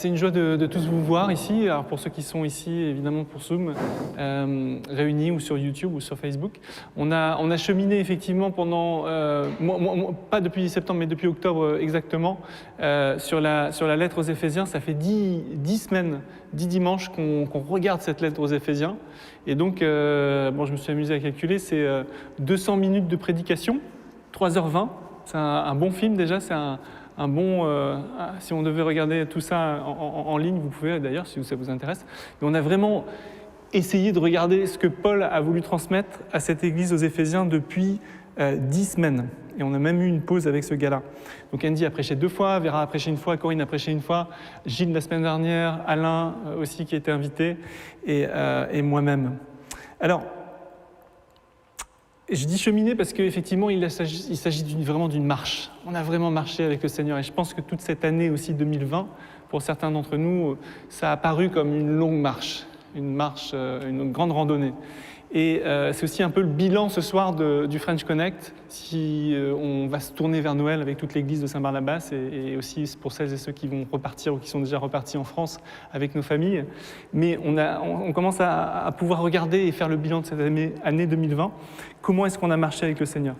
C'est une joie de tous vous voir ici. Alors pour ceux qui sont ici, évidemment pour Zoom, réunis ou sur YouTube ou sur Facebook. On a cheminé effectivement pendant, pas depuis septembre, mais depuis octobre exactement, sur la lettre aux Éphésiens. Ça fait 10 semaines, 10 dimanches qu'on regarde cette lettre aux Éphésiens. Et donc, je me suis amusé à calculer, c'est 200 minutes de prédication, 3h20. C'est un bon film déjà, c'est un bon, si on devait regarder tout ça en ligne, vous pouvez d'ailleurs, si ça vous intéresse. Mais on a vraiment essayé de regarder ce que Paul a voulu transmettre à cette église aux Éphésiens depuis 10 semaines. Et on a même eu une pause avec ce gars-là. Donc Andy a prêché 2 fois, Vera a prêché 1 fois, Corinne a prêché 1 fois, Gilles la semaine dernière, Alain aussi qui a été invité, et moi-même. Alors, je dis cheminer parce qu'effectivement, il s'agit vraiment d'une marche. On a vraiment marché avec le Seigneur. Et je pense que toute cette année aussi 2020, pour certains d'entre nous, ça a paru comme une longue marche, une grande randonnée. Et c'est aussi un peu le bilan ce soir du French Connect, si on va se tourner vers Noël avec toute l'église de Saint-Barnabas et aussi pour celles et ceux qui vont repartir ou qui sont déjà repartis en France avec nos familles. Mais on commence à pouvoir regarder et faire le bilan de cette année 2020. Comment est-ce qu'on a marché avec le Seigneur ?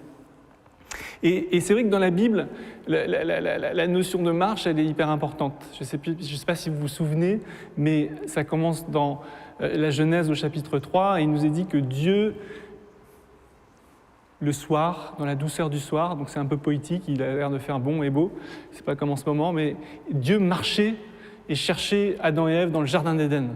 Et c'est vrai que dans la Bible, la notion de marche, elle est hyper importante. Je ne sais pas si vous vous souvenez, mais ça commence dans la Genèse au chapitre 3, et il nous est dit que Dieu, le soir, dans la douceur du soir, donc c'est un peu poétique, il a l'air de faire bon et beau, c'est pas comme en ce moment, mais Dieu marchait et cherchait Adam et Ève dans le jardin d'Éden.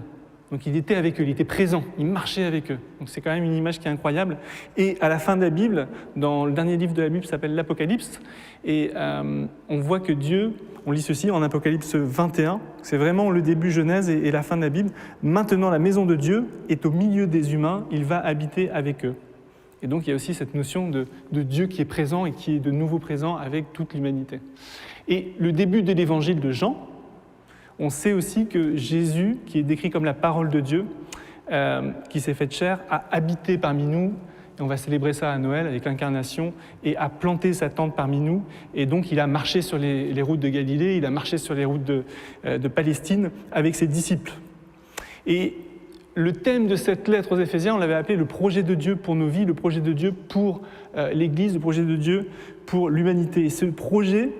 Donc il était avec eux, il était présent, il marchait avec eux. Donc c'est quand même une image qui est incroyable. Et à la fin de la Bible, dans le dernier livre de la Bible, ça s'appelle l'Apocalypse, et on voit que Dieu, on lit ceci en Apocalypse 21, c'est vraiment le début Genèse et la fin de la Bible. Maintenant la maison de Dieu est au milieu des humains, il va habiter avec eux. Et donc il y a aussi cette notion de Dieu qui est présent et qui est de nouveau présent avec toute l'humanité. Et le début de l'évangile de Jean, on sait aussi que Jésus, qui est décrit comme la parole de Dieu, qui s'est faite chair, a habité parmi nous, et on va célébrer ça à Noël avec l'incarnation, et a planté sa tente parmi nous, et donc il a marché sur les routes de Galilée, il a marché sur les routes de Palestine avec ses disciples. Et le thème de cette lettre aux Éphésiens, on l'avait appelé le projet de Dieu pour nos vies, le projet de Dieu pour l'Église, le projet de Dieu pour l'humanité. Et ce projet,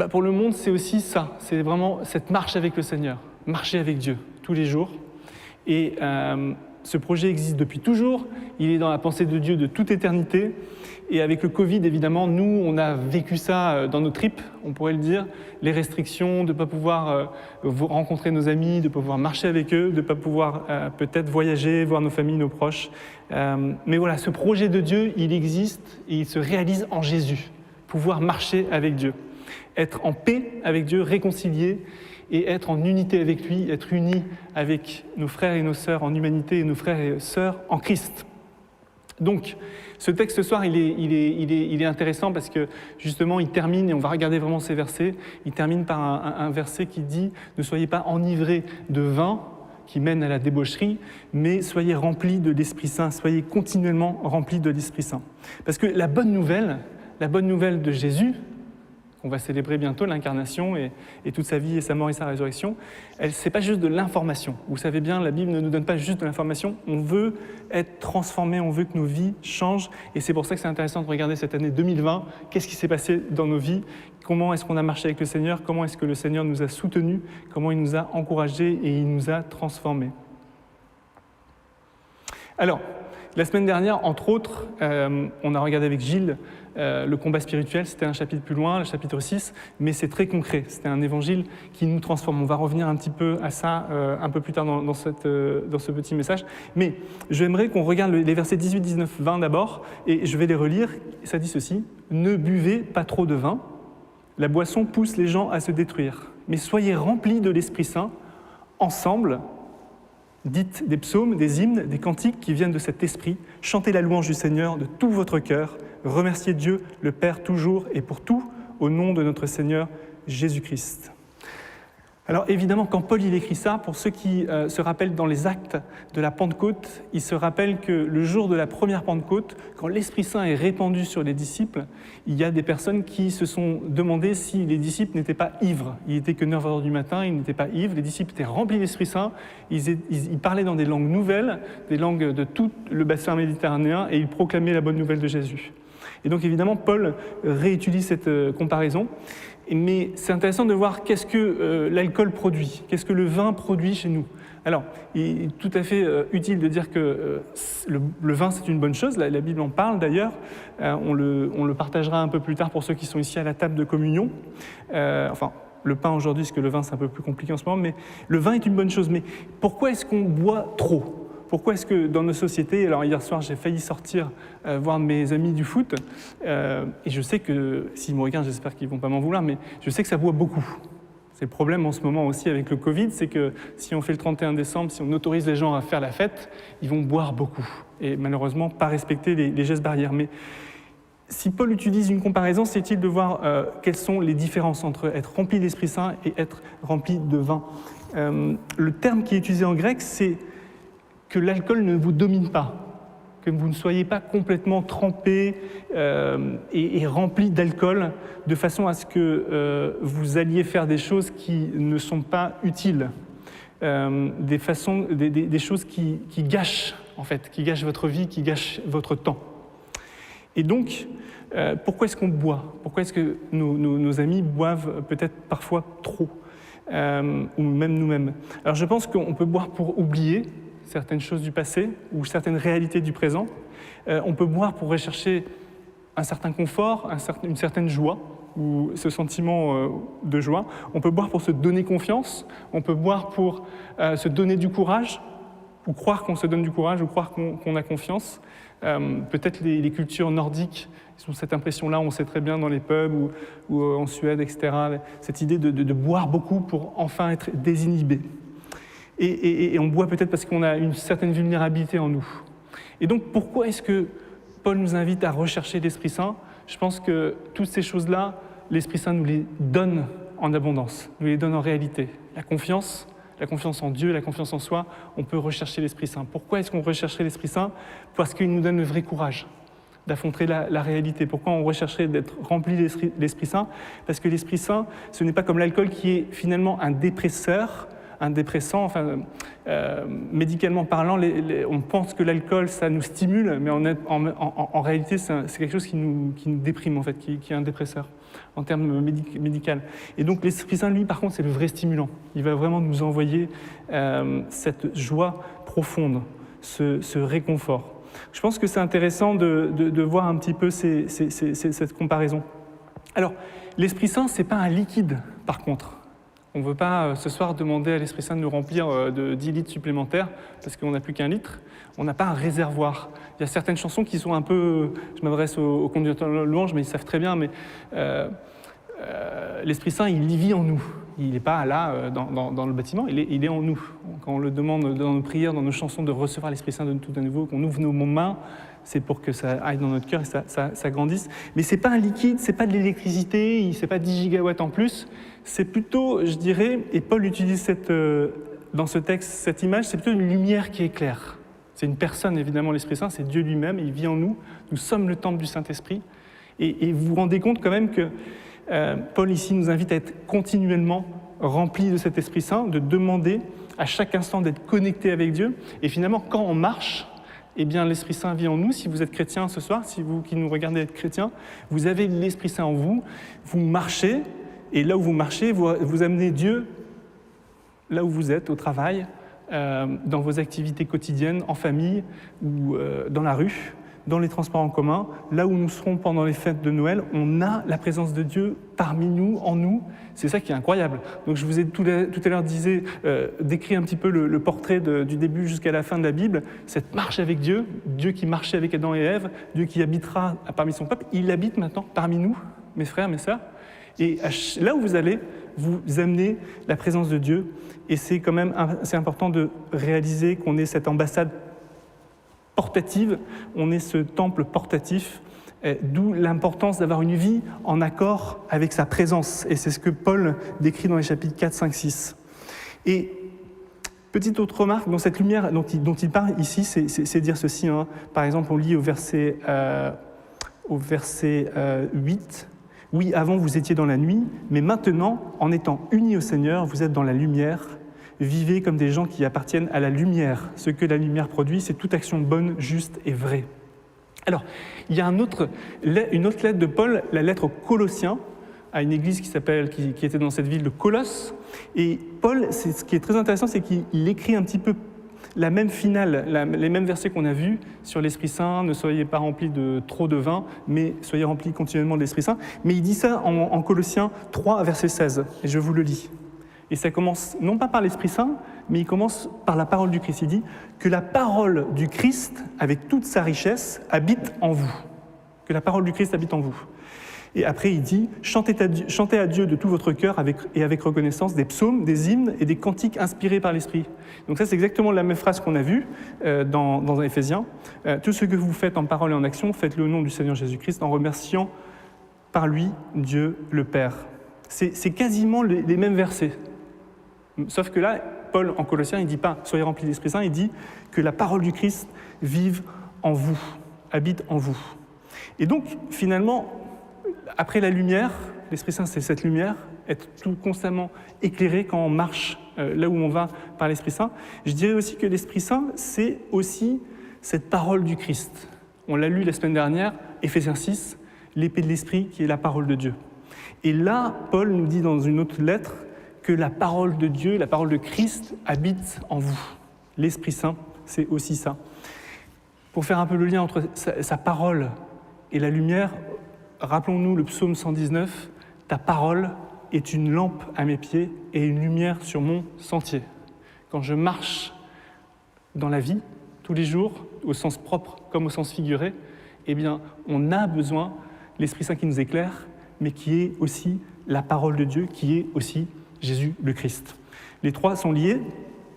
pour le monde, c'est aussi ça, c'est vraiment cette marche avec le Seigneur, marcher avec Dieu tous les jours. Et ce projet existe depuis toujours, il est dans la pensée de Dieu de toute éternité. Et avec le Covid, évidemment, nous, on a vécu ça dans nos tripes, on pourrait le dire, les restrictions, de ne pas pouvoir rencontrer nos amis, de ne pas pouvoir marcher avec eux, de ne pas pouvoir peut-être voyager, voir nos familles, nos proches. Mais voilà, ce projet de Dieu, il existe et il se réalise en Jésus, pouvoir marcher avec Dieu. Être en paix avec Dieu, réconcilié, et être en unité avec lui, être unis avec nos frères et nos sœurs en humanité et nos frères et sœurs en Christ. Donc, ce texte ce soir, il est intéressant parce que justement, il termine, et on va regarder vraiment ces versets, il termine par un verset qui dit « Ne soyez pas enivrés de vin qui mène à la débaucherie, mais soyez remplis de l'Esprit Saint, soyez continuellement remplis de l'Esprit Saint. » Parce que la bonne nouvelle de Jésus, on va célébrer bientôt l'incarnation et toute sa vie et sa mort et sa résurrection, c'est pas juste de l'information. Vous savez bien, la Bible ne nous donne pas juste de l'information, on veut être transformé, on veut que nos vies changent, et c'est pour ça que c'est intéressant de regarder cette année 2020, qu'est-ce qui s'est passé dans nos vies, comment est-ce qu'on a marché avec le Seigneur, comment est-ce que le Seigneur nous a soutenus, comment il nous a encouragés et il nous a transformés. Alors, la semaine dernière, entre autres, on a regardé avec Gilles le combat spirituel, c'était un chapitre plus loin, le chapitre 6, mais c'est très concret, c'était un évangile qui nous transforme. On va revenir un petit peu à ça un peu plus tard dans ce petit message, mais j'aimerais qu'on regarde les versets 18, 19, 20 d'abord, et je vais les relire. Ça dit ceci: « Ne buvez pas trop de vin, la boisson pousse les gens à se détruire, mais soyez remplis de l'Esprit Saint, ensemble, dites des psaumes, des hymnes, des cantiques qui viennent de cet esprit, chantez la louange du Seigneur de tout votre cœur, remerciez Dieu, le Père toujours et pour tout, au nom de notre Seigneur Jésus-Christ. » Alors évidemment, quand Paul il écrit ça, pour ceux qui se rappellent dans les actes de la Pentecôte, ils se rappellent que le jour de la première Pentecôte, quand l'Esprit Saint est répandu sur les disciples, il y a des personnes qui se sont demandé si les disciples n'étaient pas ivres. Il n'était que 9h du matin, ils n'étaient pas ivres, les disciples étaient remplis de l'Esprit Saint, ils parlaient dans des langues nouvelles, des langues de tout le bassin méditerranéen, et ils proclamaient la bonne nouvelle de Jésus. Et donc évidemment, Paul réutilise cette comparaison. Mais c'est intéressant de voir qu'est-ce que l'alcool produit, qu'est-ce que le vin produit chez nous. Alors, il est tout à fait utile de dire que le vin, c'est une bonne chose, la Bible en parle d'ailleurs, on le partagera un peu plus tard pour ceux qui sont ici à la table de communion. Le pain aujourd'hui, parce que le vin, c'est un peu plus compliqué en ce moment, mais le vin est une bonne chose. Mais pourquoi est-ce qu'on boit trop ? Pourquoi est-ce que dans nos sociétés, alors hier soir j'ai failli sortir voir mes amis du foot, et je sais que, s'ils me regardent, j'espère qu'ils ne vont pas m'en vouloir, mais je sais que ça boit beaucoup. C'est le problème en ce moment aussi avec le Covid, c'est que si on fait le 31 décembre, si on autorise les gens à faire la fête, ils vont boire beaucoup, et malheureusement pas respecter les gestes barrières. Mais si Paul utilise une comparaison, c'est utile de voir quelles sont les différences entre être rempli de l'Esprit Saint et être rempli de vin. Le terme qui est utilisé en grec, c'est que l'alcool ne vous domine pas, que vous ne soyez pas complètement trempé et rempli d'alcool de façon à ce que vous alliez faire des choses qui ne sont pas utiles, des choses qui gâchent, en fait, qui gâchent votre vie, qui gâchent votre temps. Et donc, pourquoi est-ce qu'on boit ? Pourquoi est-ce que nos amis boivent peut-être parfois trop, ou même nous-mêmes ? Alors je pense qu'on peut boire pour oublier certaines choses du passé ou certaines réalités du présent. On peut boire pour rechercher un certain confort, une certaine joie, ou ce sentiment de joie. On peut boire pour se donner confiance, on peut boire pour se donner du courage, ou croire qu'on se donne du courage, ou croire qu'on a confiance. Peut-être les cultures nordiques, ils ont cette impression-là, on sait très bien dans les pubs ou en Suède, etc., cette idée de boire beaucoup pour enfin être désinhibé. Et on boit peut-être parce qu'on a une certaine vulnérabilité en nous. Et donc, pourquoi est-ce que Paul nous invite à rechercher l'Esprit Saint ? Je pense que toutes ces choses-là, l'Esprit Saint nous les donne en abondance, nous les donne en réalité. La confiance en Dieu, la confiance en soi, on peut rechercher l'Esprit Saint. Pourquoi est-ce qu'on rechercherait l'Esprit Saint ? Parce qu'il nous donne le vrai courage d'affronter la réalité. Pourquoi on rechercherait d'être rempli de l'Esprit Saint ? Parce que l'Esprit Saint, ce n'est pas comme l'alcool qui est finalement un dépresseur, un dépressant, médicalement parlant, on pense que l'alcool, ça nous stimule, mais en réalité, c'est quelque chose qui nous déprime, en fait, qui est un dépresseur, en termes médicaux. Et donc, l'Esprit Saint, lui, par contre, c'est le vrai stimulant. Il va vraiment nous envoyer cette joie profonde, ce réconfort. Je pense que c'est intéressant de voir un petit peu cette comparaison. Alors, l'Esprit Saint, ce n'est pas un liquide, par contre. On ne veut pas ce soir demander à l'Esprit Saint de nous remplir de 10 litres supplémentaires parce qu'on n'a plus qu'un litre. On n'a pas un réservoir. Il y a certaines chansons qui sont un peu... Je m'adresse aux conducteurs de louange, mais ils savent très bien, mais l'Esprit Saint, il vit en nous. Il n'est pas là dans le bâtiment, il est en nous. Quand on le demande dans nos prières, dans nos chansons, de recevoir l'Esprit Saint de tout à nouveau, qu'on ouvre nos mains, c'est pour que ça aille dans notre cœur et ça grandisse. Mais ce n'est pas un liquide, ce n'est pas de l'électricité, ce n'est pas 10 gigawatts en plus. C'est plutôt, je dirais, et Paul utilise dans ce texte cette image, c'est plutôt une lumière qui éclaire. C'est une personne, évidemment, l'Esprit Saint, c'est Dieu lui-même, il vit en nous. Nous sommes le temple du Saint-Esprit. Et vous vous rendez compte quand même que Paul ici nous invite à être continuellement remplis de cet Esprit Saint, de demander à chaque instant d'être connectés avec Dieu. Et finalement, quand on marche, eh bien, l'Esprit Saint vit en nous. Si vous êtes chrétien ce soir, si vous qui nous regardez êtes chrétien, vous avez l'Esprit Saint en vous, vous marchez, et là où vous marchez, vous amenez Dieu là où vous êtes, au travail, dans vos activités quotidiennes, en famille ou dans la rue, dans les transports en commun, là où nous serons pendant les fêtes de Noël, on a la présence de Dieu parmi nous, en nous. C'est ça qui est incroyable. Donc je vous ai tout à l'heure décrit un petit peu le portrait du début jusqu'à la fin de la Bible, cette marche avec Dieu, Dieu qui marchait avec Adam et Ève, Dieu qui habitera parmi son peuple, il habite maintenant parmi nous, mes frères, mes sœurs. Et là où vous allez, vous amenez la présence de Dieu. Et c'est quand même assez important de réaliser qu'on est cette ambassade portative, on est ce temple portatif D'où l'importance d'avoir une vie en accord avec sa présence. Et c'est ce que Paul décrit dans les chapitres 4, 5, 6. Et petite autre remarque, dans cette lumière dont il parle ici, c'est dire ceci. Hein. Par exemple, on lit au verset 8. « Oui, avant vous étiez dans la nuit, mais maintenant, en étant unis au Seigneur, vous êtes dans la lumière. Vivez comme des gens qui appartiennent à la lumière. Ce que la lumière produit, c'est toute action bonne, juste et vraie. » Alors, il y a une autre lettre de Paul, la lettre aux Colossiens, à une église qui était dans cette ville de Colosse. Et Paul, ce qui est très intéressant, c'est qu'il écrit un petit peu la même finale, les mêmes versets qu'on a vus sur l'Esprit Saint. Ne soyez pas remplis de trop de vin, mais soyez remplis continuellement de l'Esprit Saint. Mais il dit ça en Colossiens 3, verset 16, et je vous le lis. Et ça commence non pas par l'Esprit Saint, mais il commence par la parole du Christ. Il dit que la parole du Christ, avec toute sa richesse, habite en vous. Que la parole du Christ habite en vous. Et après, il dit « Chantez à Dieu de tout votre cœur avec reconnaissance des psaumes, des hymnes et des cantiques inspirés par l'Esprit. » Donc ça, c'est exactement la même phrase qu'on a vue dans Éphésiens. « Tout ce que vous faites en parole et en action, faites-le au nom du Seigneur Jésus-Christ, en remerciant par lui Dieu le Père. » C'est quasiment les mêmes versets. Sauf que là, Paul, en Colossiens, il ne dit pas « Soyez remplis d'Esprit Saint », il dit que la parole du Christ vive en vous, habite en vous. Et donc, finalement, après la lumière, l'Esprit Saint, c'est cette lumière, être tout constamment éclairé quand on marche là où on va par l'Esprit Saint. Je dirais aussi que l'Esprit Saint, c'est aussi cette parole du Christ. On l'a lu la semaine dernière, Éphésiens 6, l'épée de l'Esprit qui est la parole de Dieu. Et là, Paul nous dit dans une autre lettre que la parole de Dieu, la parole de Christ habite en vous. L'Esprit Saint, c'est aussi ça. Pour faire un peu le lien entre sa parole et la lumière, rappelons-nous le psaume 119, « Ta parole est une lampe à mes pieds et une lumière sur mon sentier. » Quand je marche dans la vie, tous les jours, au sens propre comme au sens figuré, eh bien, on a besoin de l'Esprit Saint qui nous éclaire, mais qui est aussi la parole de Dieu, qui est aussi Jésus le Christ. Les trois sont liés,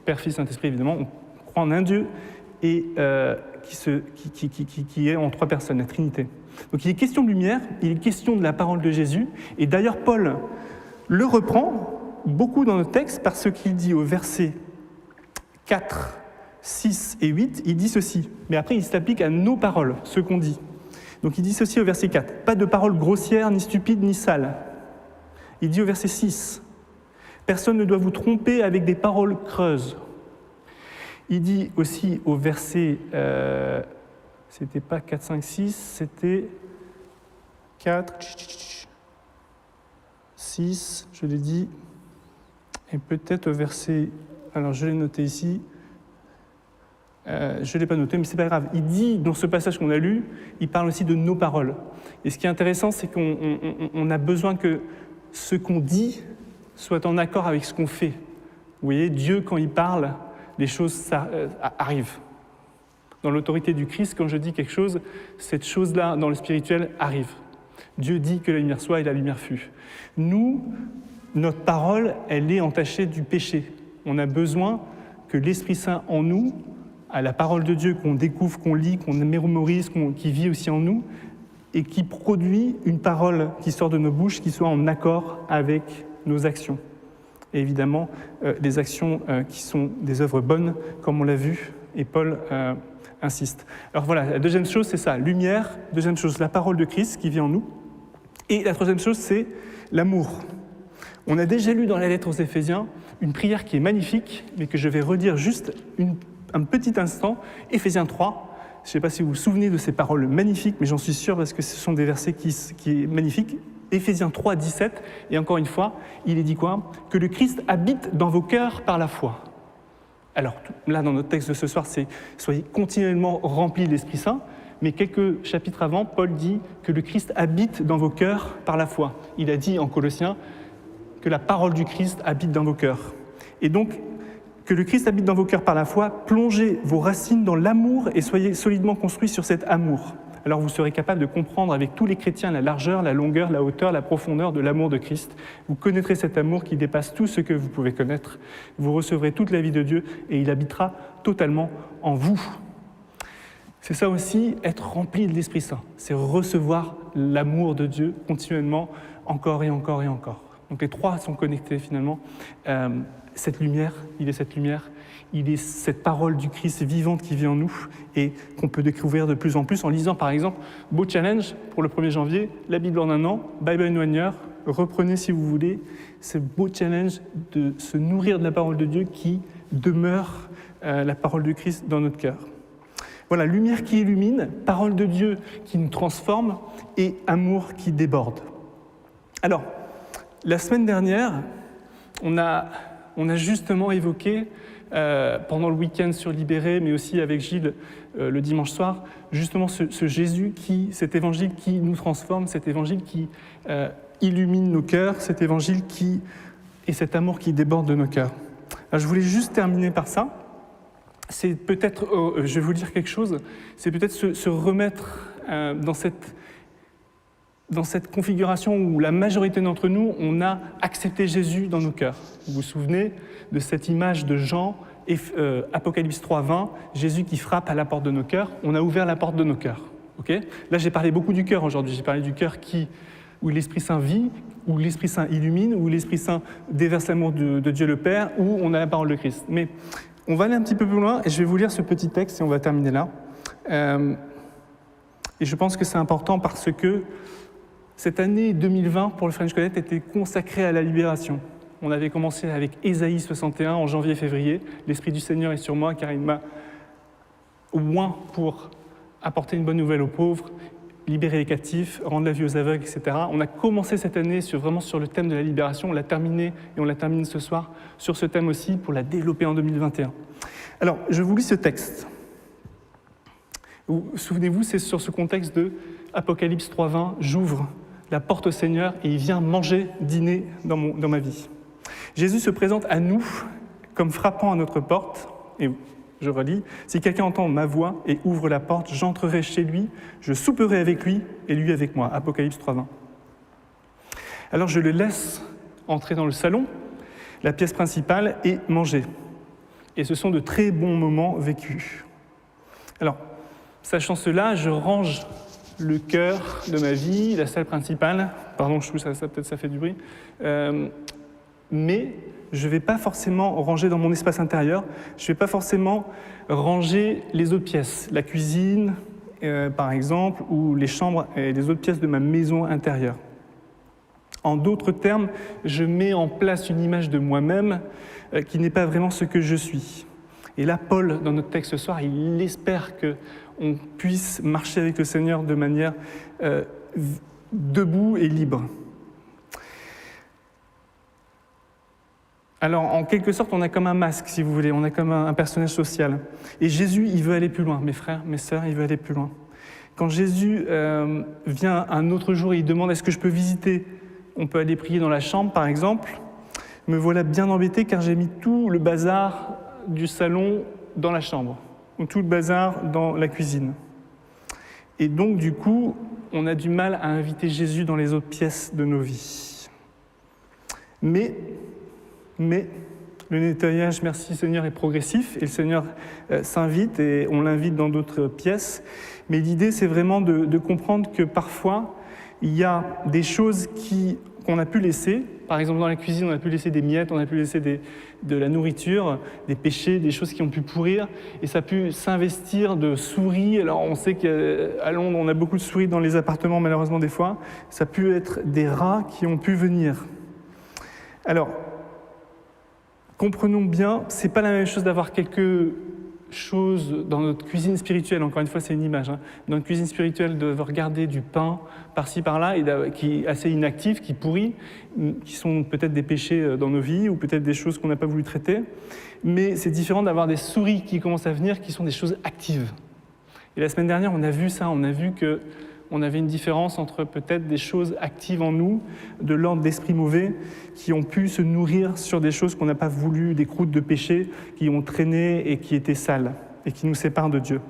Père, Fils, Saint-Esprit, évidemment. On croit en un Dieu et qui est en trois personnes, la Trinité. Donc il est question de lumière, il est question de la parole de Jésus. Et d'ailleurs, Paul le reprend beaucoup dans notre texte parce qu'il dit au verset 4, 6 et 8, il dit ceci. Mais après, il s'applique à nos paroles, ce qu'on dit. Donc il dit ceci au verset 4. « Pas de paroles grossières, ni stupides, ni sales. » Il dit au verset 6. « Personne ne doit vous tromper avec des paroles creuses. » Il dit aussi au verset, c'était pas 4, 5, 6, c'était 4, 6, je l'ai dit, et peut-être au verset, alors je l'ai noté ici, je ne l'ai pas noté, mais c'est pas grave. Il dit, dans ce passage qu'on a lu, il parle aussi de nos paroles. Et ce qui est intéressant, c'est qu'on a besoin que ce qu'on dit soit en accord avec ce qu'on fait. Vous voyez, Dieu, quand il parle, les choses arrivent. Dans l'autorité du Christ, quand je dis quelque chose, cette chose-là, dans le spirituel, arrive. Dieu dit que la lumière soit et la lumière fut. Nous, notre parole, elle est entachée du péché. On a besoin que l'Esprit Saint en nous, à la parole de Dieu qu'on découvre, qu'on lit, qu'on mémorise, qui vit aussi en nous, et qui produit une parole qui sort de nos bouches, qui soit en accord avec nos actions. Et évidemment, des actions qui sont des œuvres bonnes, comme on l'a vu, et Paul insiste. Alors voilà, la deuxième chose, c'est ça, lumière. Deuxième chose, la parole de Christ qui vit en nous. Et la troisième chose, c'est l'amour. On a déjà lu dans la lettre aux Éphésiens une prière qui est magnifique, mais que je vais redire juste un petit instant. Éphésiens 3, je ne sais pas si vous vous souvenez de ces paroles magnifiques, mais j'en suis sûr parce que ce sont des versets qui sont magnifiques. Éphésiens 3, 17, et encore une fois, il est dit quoi ? Que le Christ habite dans vos cœurs par la foi. Alors là, dans notre texte de ce soir, c'est « Soyez continuellement remplis de l'Esprit Saint », mais quelques chapitres avant, Paul dit que le Christ habite dans vos cœurs par la foi. Il a dit en Colossiens que la parole du Christ habite dans vos cœurs. Et donc, que le Christ habite dans vos cœurs par la foi, plongez vos racines dans l'amour et soyez solidement construits sur cet amour. Alors vous serez capable de comprendre avec tous les chrétiens la largeur, la longueur, la hauteur, la profondeur de l'amour de Christ. Vous connaîtrez cet amour qui dépasse tout ce que vous pouvez connaître. Vous recevrez toute la vie de Dieu et il habitera totalement en vous. C'est ça aussi, être rempli de l'Esprit Saint. C'est recevoir l'amour de Dieu continuellement, encore et encore et encore. Donc les trois sont connectés finalement. Cette lumière, il est cette parole du Christ vivante qui vit en nous et qu'on peut découvrir de plus en plus en lisant par exemple, beau challenge pour le 1er janvier, la Bible en un an, Bible in 1 year, reprenez si vous voulez ce beau challenge de se nourrir de la parole de Dieu qui demeure la parole du Christ dans notre cœur. Voilà, lumière qui illumine, parole de Dieu qui nous transforme et amour qui déborde. Alors, la semaine dernière, on a justement évoqué, pendant le week-end sur Libéré, mais aussi avec Gilles le dimanche soir, justement ce Jésus, cet évangile qui nous transforme, cet évangile qui illumine nos cœurs, cet évangile et cet amour qui déborde de nos cœurs. Alors, je voulais juste terminer par ça. C'est peut-être, je vais vous dire quelque chose, c'est peut-être se remettre dans cette configuration où la majorité d'entre nous, on a accepté Jésus dans nos cœurs. Vous vous souvenez de cette image de Jean, Apocalypse 3:20, Jésus qui frappe à la porte de nos cœurs, on a ouvert la porte de nos cœurs. Okay ? Là, j'ai parlé beaucoup du cœur aujourd'hui, j'ai parlé du cœur où l'Esprit Saint vit, où l'Esprit Saint illumine, où l'Esprit Saint déverse l'amour de Dieu le Père, où on a la parole de Christ. Mais on va aller un petit peu plus loin et je vais vous lire ce petit texte et on va terminer là. Et je pense que c'est important parce que cette année 2020 pour le French Connect était consacrée à la libération. On avait commencé avec Ésaïe 61 en janvier-février. L'Esprit du Seigneur est sur moi car il m'a oint pour apporter une bonne nouvelle aux pauvres, libérer les captifs, rendre la vue aux aveugles, etc. On a commencé cette année vraiment sur le thème de la libération. On l'a terminé et on la termine ce soir sur ce thème aussi pour la développer en 2021. Alors, je vous lis ce texte. Souvenez-vous, c'est sur ce contexte de Apocalypse 3:20, j'ouvre la porte au Seigneur et il vient manger, dîner dans ma vie. Jésus se présente à nous comme frappant à notre porte, et je relis, si quelqu'un entend ma voix et ouvre la porte, j'entrerai chez lui, je souperai avec lui et lui avec moi. Apocalypse 3:20. Alors je le laisse entrer dans le salon, la pièce principale, et manger. Et ce sont de très bons moments vécus. Alors, sachant cela, je range le cœur de ma vie, la salle principale. Pardon, je trouve ça peut-être ça fait du bruit. Mais je ne vais pas forcément ranger dans mon espace intérieur, je ne vais pas forcément ranger les autres pièces, la cuisine, par exemple, ou les chambres et les autres pièces de ma maison intérieure. En d'autres termes, je mets en place une image de moi-même qui n'est pas vraiment ce que je suis. Et là, Paul, dans notre texte ce soir, il espère qu'on puisse marcher avec le Seigneur de manière debout et libre. Alors, en quelque sorte, on a comme un masque, si vous voulez, on a comme un personnage social. Et Jésus, il veut aller plus loin, mes frères, mes sœurs, il veut aller plus loin. Quand Jésus vient un autre jour et il demande « Est-ce que je peux visiter ?» On peut aller prier dans la chambre, par exemple. Me voilà bien embêté car j'ai mis tout le bazar du salon dans la chambre, ou tout le bazar dans la cuisine. Et donc, du coup, on a du mal à inviter Jésus dans les autres pièces de nos vies. Mais le nettoyage, merci Seigneur, est progressif et le Seigneur s'invite et on l'invite dans d'autres pièces. Mais l'idée, c'est vraiment de comprendre que parfois, il y a des choses qu'on a pu laisser. Par exemple, dans la cuisine, on a pu laisser des miettes, on a pu laisser de la nourriture, des péchés, des choses qui ont pu pourrir. Et ça a pu s'investir de souris. Alors, on sait qu'à Londres, on a beaucoup de souris dans les appartements, malheureusement, des fois. Ça a pu être des rats qui ont pu venir. Alors, comprenons bien, ce n'est pas la même chose d'avoir quelque chose dans notre cuisine spirituelle, encore une fois c'est une image, dans notre cuisine spirituelle de regarder du pain par-ci par-là, qui est assez inactif, qui pourrit, qui sont peut-être des péchés dans nos vies ou peut-être des choses qu'on n'a pas voulu traiter, mais c'est différent d'avoir des souris qui commencent à venir, qui sont des choses actives. Et la semaine dernière on a vu ça, on a vu qu'on avait une différence entre peut-être des choses actives en nous, de l'ordre d'esprits mauvais, qui ont pu se nourrir sur des choses qu'on n'a pas voulu, des croûtes de péché qui ont traîné et qui étaient sales, et qui nous séparent de Dieu.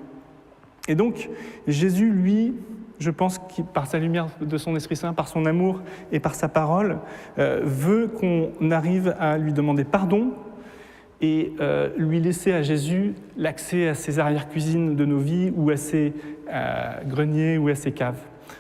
Et donc, Jésus, lui, je pense qu'il, par sa lumière de son Esprit Saint, par son amour et par sa parole, veut qu'on arrive à lui demander pardon et lui laisser à Jésus l'accès à ses arrière-cuisines de nos vies ou à ses greniers ou à ses caves,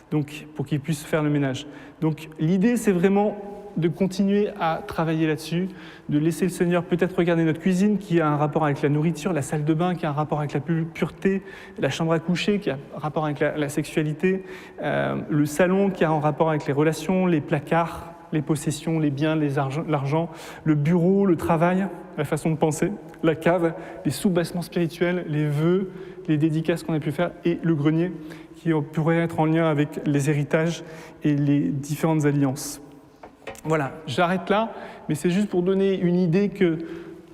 donc pour qu'il puisse faire le ménage. Donc l'idée, c'est vraiment de continuer à travailler là-dessus, de laisser le Seigneur peut-être regarder notre cuisine qui a un rapport avec la nourriture, la salle de bain qui a un rapport avec la pureté, la chambre à coucher qui a un rapport avec la sexualité, le salon qui a un rapport avec les relations, les placards, les possessions, les biens, l'argent, le bureau, le travail, la façon de penser, la cave, les soubassements spirituels, les vœux, les dédicaces qu'on a pu faire, et le grenier qui pourrait être en lien avec les héritages et les différentes alliances. Voilà, j'arrête là, mais c'est juste pour donner une idée que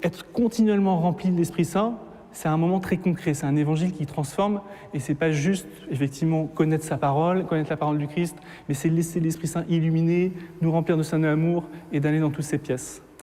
être continuellement rempli de l'Esprit Saint, c'est un moment très concret, c'est un évangile qui transforme, et c'est pas juste, effectivement, connaître sa parole, connaître la parole du Christ, mais c'est laisser l'Esprit Saint illuminer, nous remplir de son amour et d'aller dans toutes ces pièces.